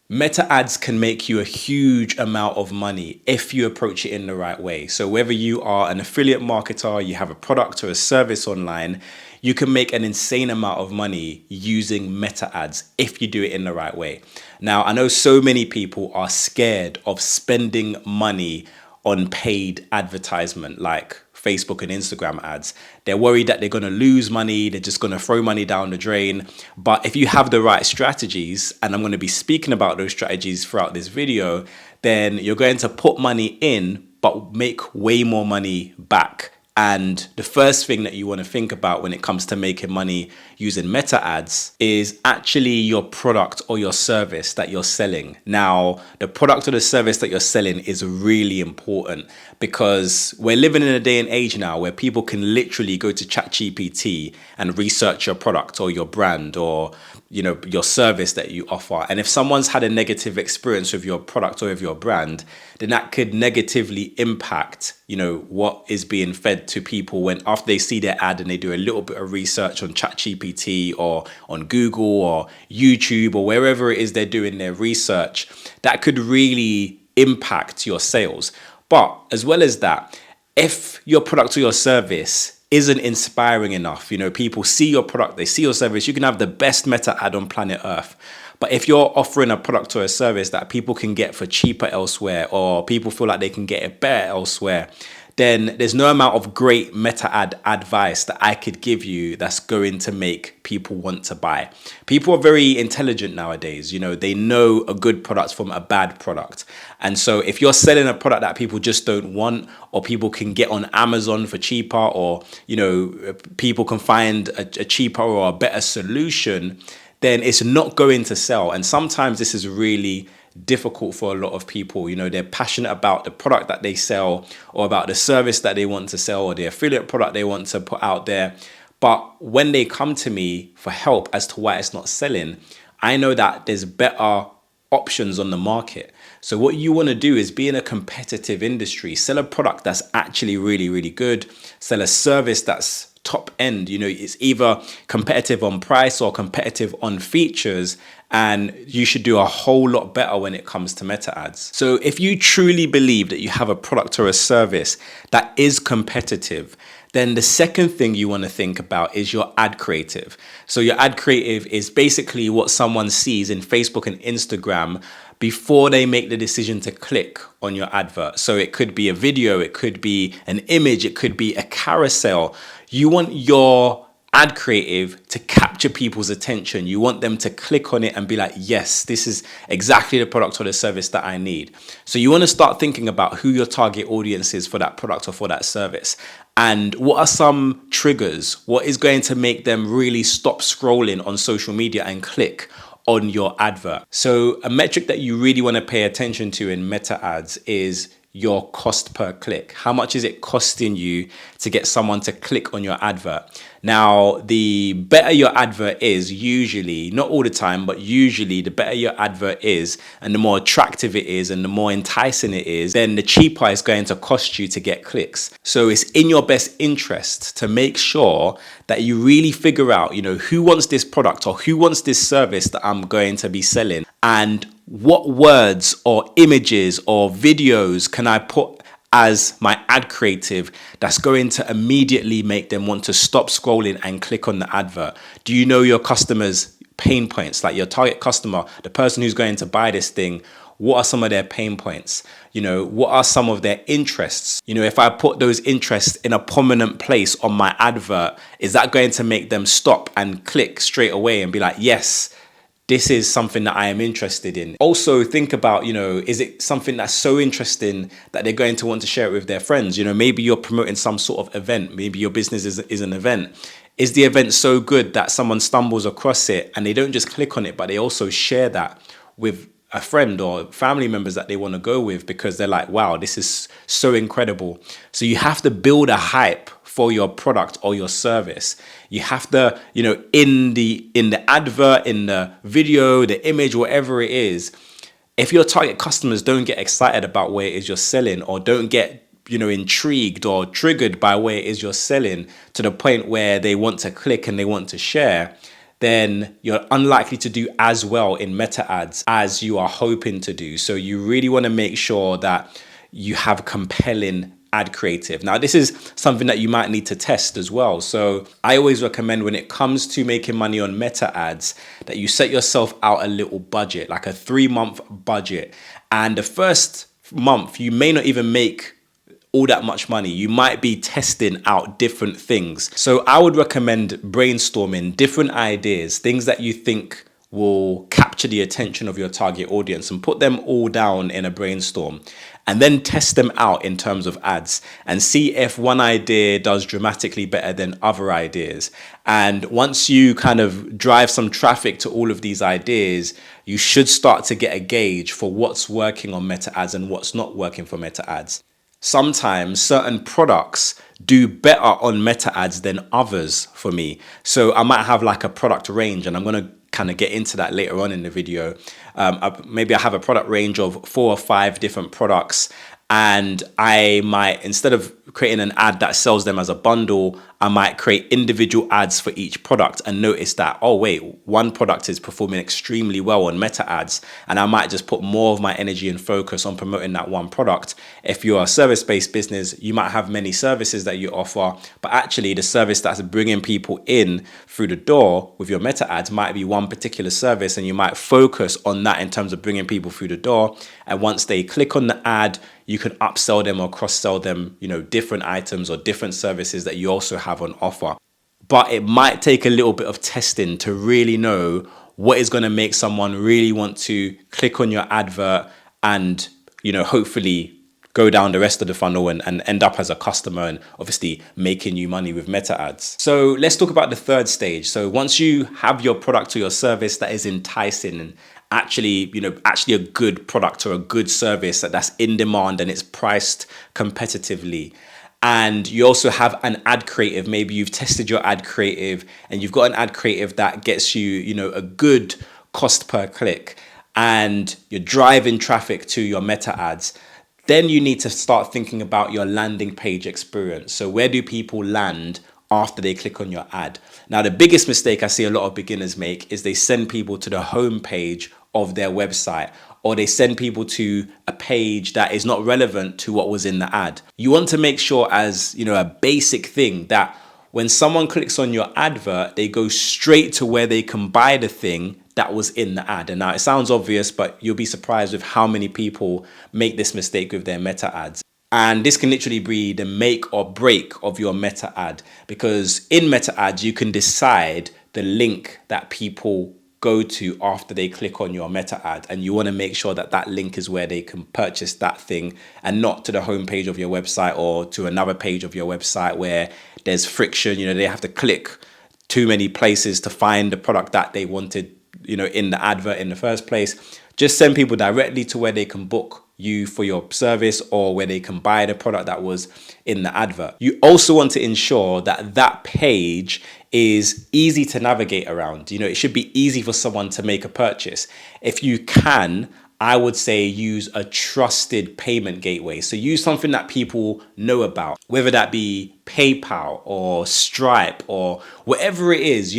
Meta ads can make you a huge amount of money if you approach it in the right way. So whether you are an affiliate marketer, you have a product or a service online, you can make an insane amount of money using meta ads if you do it in the right way. Now, I know so many people are scared of spending money on paid advertisement like Facebook and Instagram ads. They're worried that they're going to lose money. They're just going to throw money down the drain. But if you have the right strategies, and I'm going to be speaking about those strategies throughout this video, then you're going to put money in, but make way more money back. And the first thing that you want to think about when it comes to making money using meta ads is actually your product or your service that you're selling. Now, the product or the service that you're selling is really important because we're living in a day and age now where people can literally go to ChatGPT and research your product or your brand or your service that you offer. And if someone's had a negative experience with your product or with your brand, then that could negatively impact what is being fed to people when after they see their ad and they do a little bit of research on ChatGPT or on Google or YouTube or wherever it is they're doing their research, that could really impact your sales. But as well as that, if your product or your service isn't inspiring enough, people see your product, they see your service, you can have the best meta ad on planet Earth. But if you're offering a product or a service that people can get for cheaper elsewhere, or people feel like they can get it better elsewhere, then there's no amount of great meta ad advice that I could give you that's going to make people want to buy. People are very intelligent nowadays. They know a good product from a bad product. And so if you're selling a product that people just don't want, or people can get on Amazon for cheaper, or, people can find a cheaper or a better solution, then it's not going to sell. And sometimes this is really difficult for a lot of people. They're passionate about the product that they sell or about the service that they want to sell or the affiliate product they want to put out there. But when they come to me for help as to why it's not selling, I know that there's better options on the market. So what you want to do is be in a competitive industry, sell a product that's actually really, really good, sell a service that's top end. It's either competitive on price or competitive on features, and you should do a whole lot better when it comes to meta ads. So if you truly believe that you have a product or a service that is competitive, then the second thing you want to think about is your ad creative. So your ad creative is basically what someone sees in Facebook and Instagram before they make the decision to click on your advert. So it could be a video, it could be an image, it could be a carousel. You want your ad creative to capture people's attention. You want them to click on it and be like, yes, this is exactly the product or the service that I need. So you want to start thinking about who your target audience is for that product or for that service. And what are some triggers? What is going to make them really stop scrolling on social media and click on your advert? So a metric that you really want to pay attention to in meta ads is your cost per click. How much is it costing you to get someone to click on your advert? Now, the better your advert is, usually, not all the time, but usually the better your advert is and the more attractive it is and the more enticing it is, then the cheaper it's going to cost you to get clicks. So it's in your best interest to make sure that you really figure out, who wants this product or who wants this service that I'm going to be selling, and what words or images or videos can I put as my ad creative that's going to immediately make them want to stop scrolling and click on the advert? Do you know your customers' pain points, like your target customer, the person who's going to buy this thing? What are some of their pain points? What are some of their interests? If I put those interests in a prominent place on my advert, is that going to make them stop and click straight away and be like, yes, this is something that I am interested in? Also think about, is it something that's so interesting that they're going to want to share it with their friends? Maybe you're promoting some sort of event. Maybe your business is an event. Is the event so good that someone stumbles across it and they don't just click on it, but they also share that with a friend or family members that they want to go with because they're like, wow, this is so incredible. So you have to build a hype for your product or your service. You have to, in the advert, in the video, the image, whatever it is, if your target customers don't get excited about what it is you're selling, or don't get intrigued or triggered by what it is you're selling to the point where they want to click and they want to share, then you're unlikely to do as well in meta ads as you are hoping to do. So you really want to make sure that you have compelling ad creative. Now, this is something that you might need to test as well. So I always recommend, when it comes to making money on meta ads, that you set yourself out a little budget, like a 3-month budget. And the first month, you may not even make all that much money. You might be testing out different things. So I would recommend brainstorming different ideas, things that you think will capture the attention of your target audience, and put them all down in a brainstorm, and then test them out in terms of ads and see if one idea does dramatically better than other ideas. And once you kind of drive some traffic to all of these ideas, you should start to get a gauge for what's working on meta ads and what's not working for meta ads. Sometimes certain products do better on meta ads than others for me. So I might have like a product range, and I'm going to kind of get into that later on in the video. Maybe I have a product range of 4 or 5 different products, and I might, instead of creating an ad that sells them as a bundle, I might create individual ads for each product and notice that, oh wait, one product is performing extremely well on meta ads, and I might just put more of my energy and focus on promoting that one product. If you're a service-based business, you might have many services that you offer, but actually the service that's bringing people in through the door with your meta ads might be one particular service, and you might focus on that in terms of bringing people through the door. And once they click on the ad, you can upsell them or cross-sell them, different items or different services that you also have on offer. But it might take a little bit of testing to really know what is going to make someone really want to click on your advert and, hopefully go down the rest of the funnel and end up as a customer, and obviously making you money with meta ads. So let's talk about the third stage. So once you have your product or your service that is enticing and actually a good product or a good service that's in demand and it's priced competitively, and you also have an ad creative, maybe you've tested your ad creative and you've got an ad creative that gets you, a good cost per click, and you're driving traffic to your meta ads, then you need to start thinking about your landing page experience. So where do people land after they click on your ad? Now, the biggest mistake I see a lot of beginners make is they send people to the home page of their website, or they send people to a page that is not relevant to what was in the ad. You want to make sure, as a basic thing, that when someone clicks on your advert, they go straight to where they can buy the thing that was in the ad. And now it sounds obvious, but you'll be surprised with how many people make this mistake with their meta ads. And this can literally be the make or break of your meta ad, because in meta ads, you can decide the link that people go to after they click on your meta ad, and you want to make sure that that link is where they can purchase that thing, and not to the homepage of your website or to another page of your website where there's friction. They have to click too many places to find the product that they wanted, in the advert in the first place. Just send people directly to where they can book you for your service, or where they can buy the product that was in the advert. You also want to ensure that that page is easy to navigate around. It should be easy for someone to make a purchase. If you can, I would say use a trusted payment gateway. So use something that people know about, whether that be PayPal or Stripe or whatever it is,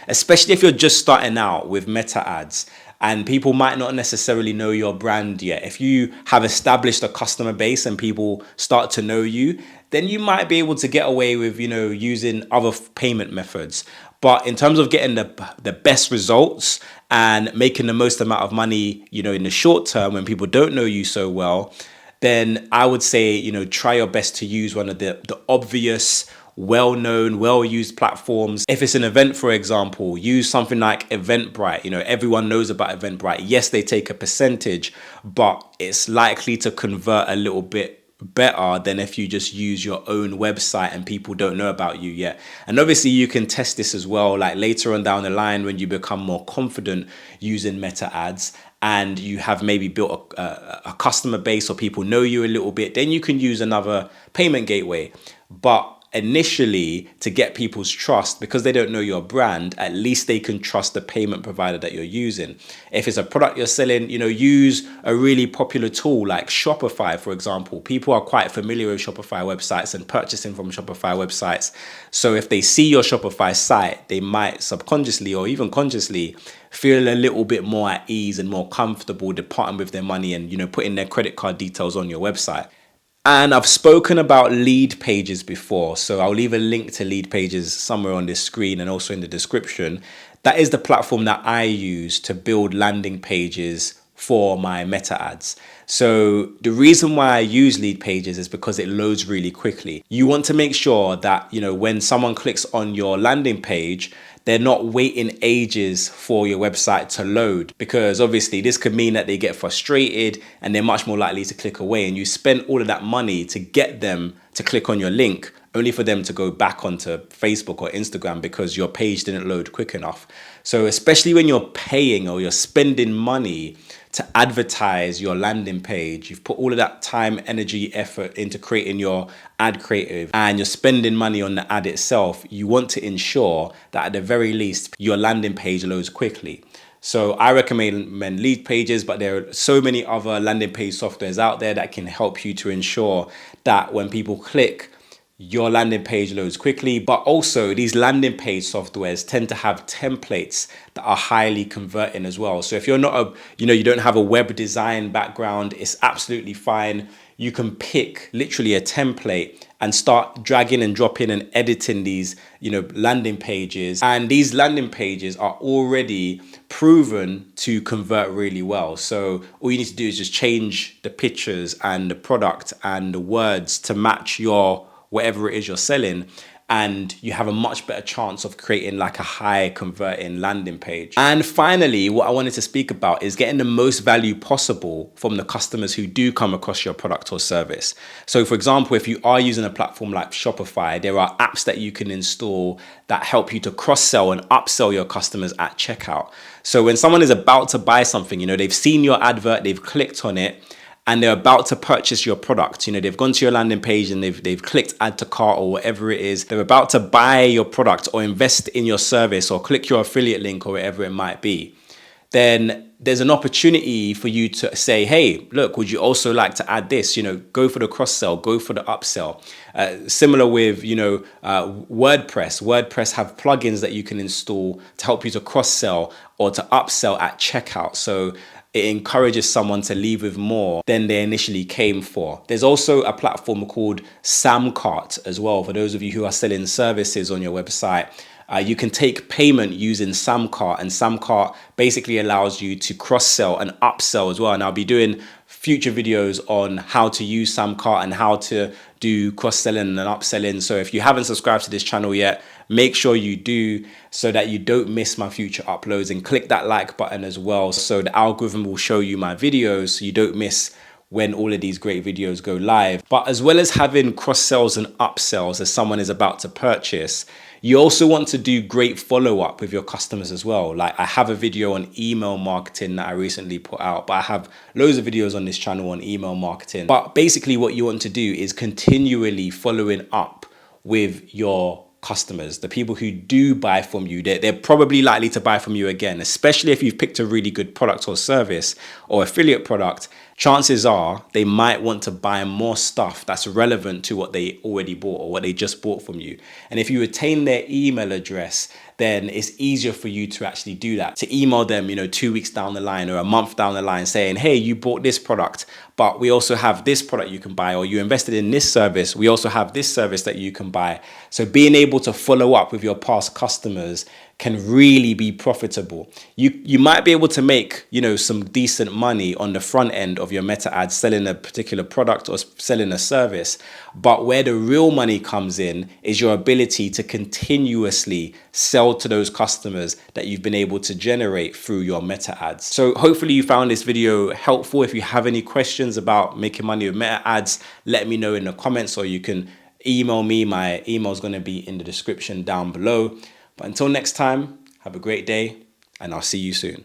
especially if you're just starting out with meta ads and people might not necessarily know your brand yet. If you have established a customer base and people start to know you, then you might be able to get away with, using other payment methods. But in terms of getting the best results and making the most amount of money, in the short term when people don't know you so well, then I would say, try your best to use one of the obvious, well-known, well-used platforms. If it's an event, for example, use something like Eventbrite. Everyone knows about Eventbrite. Yes, they take a percentage, but it's likely to convert a little bit better than if you just use your own website and people don't know about you yet. And obviously you can test this as well, like later on down the line when you become more confident using meta ads and you have maybe built a customer base or people know you a little bit, then you can use another payment gateway. But initially, to get people's trust, because they don't know your brand, at least they can trust the payment provider that you're using. If it's a product you're selling, use a really popular tool like Shopify, for example. People are quite familiar with Shopify websites and purchasing from Shopify websites. So if they see your Shopify site, they might subconsciously or even consciously feel a little bit more at ease and more comfortable departing with their money and, putting their credit card details on your website. And I've spoken about lead pages before, so I'll leave a link to lead pages somewhere on this screen and also in the description. That is the platform that I use to build landing pages for my meta ads. So the reason why I use lead pages is because it loads really quickly. You want to make sure that, when someone clicks on your landing page, they're not waiting ages for your website to load, because obviously this could mean that they get frustrated and they're much more likely to click away, and you spend all of that money to get them to click on your link only for them to go back onto Facebook or Instagram because your page didn't load quick enough. So especially when you're paying or you're spending money to advertise your landing page, you've put all of that time, energy, effort into creating your ad creative, and you're spending money on the ad itself, you want to ensure that at the very least your landing page loads quickly. So I recommend lead pages, but there are so many other landing page softwares out there that can help you to ensure that when people click, your landing page loads quickly. But also these landing page softwares tend to have templates that are highly converting as well. So if you're not you don't have a web design background, it's absolutely fine. You can pick literally a template and start dragging and dropping and editing these, landing pages. And these landing pages are already proven to convert really well. So all you need to do is just change the pictures and the product and the words to match your whatever it is you're selling, and you have a much better chance of creating like a high converting landing page. And finally, what I wanted to speak about is getting the most value possible from the customers who do come across your product or service. So for example, if you are using a platform like Shopify, there are apps that you can install that help you to cross-sell and upsell your customers at checkout. So when someone is about to buy something, they've seen your advert, they've clicked on it, and they're about to purchase your product. They've gone to your landing page and they've clicked add to cart or whatever it is. They're about to buy your product or invest in your service or click your affiliate link or whatever it might be. Then there's an opportunity for you to say, hey, look, would you also like to add this? Go for the cross sell, go for the upsell. Similar with, WordPress. WordPress have plugins that you can install to help you to cross sell or to upsell at checkout. So it encourages someone to leave with more than they initially came for. There's also a platform called Samcart as well. For those of you who are selling services on your website, you can take payment using Samcart, and Samcart basically allows you to cross-sell and upsell as well. And I'll be doing future videos on how to use Samcart and how to do cross-selling and upselling. So if you haven't subscribed to this channel yet, make sure you do so that you don't miss my future uploads, and click that like button as well so the algorithm will show you my videos so you don't miss when all of these great videos go live. But as well as having cross sells and upsells as someone is about to purchase, you also want to do great follow-up with your customers as well. Like I have a video on email marketing that I recently put out, but I have loads of videos on this channel on email marketing. But basically what you want to do is continually following up with your customers, the people who do buy from you. They're probably likely to buy from you again, especially if you've picked a really good product or service or affiliate product. Chances are they might want to buy more stuff that's relevant to what they already bought or what they just bought from you. And if you retain their email address, then it's easier for you to actually do that, to email them, 2 weeks down the line or a month down the line saying, hey, you bought this product, but we also have this product you can buy, or you invested in this service, we also have this service that you can buy. So being able to follow up with your past customers can really be profitable. You might be able to make, some decent money on the front end of your meta ads selling a particular product or selling a service. But where the real money comes in is your ability to continuously sell to those customers that you've been able to generate through your meta ads. So hopefully you found this video helpful. If you have any questions about making money with meta ads, let me know in the comments, or you can email me. My email is going to be in the description down below. But until next time, have a great day, and I'll see you soon.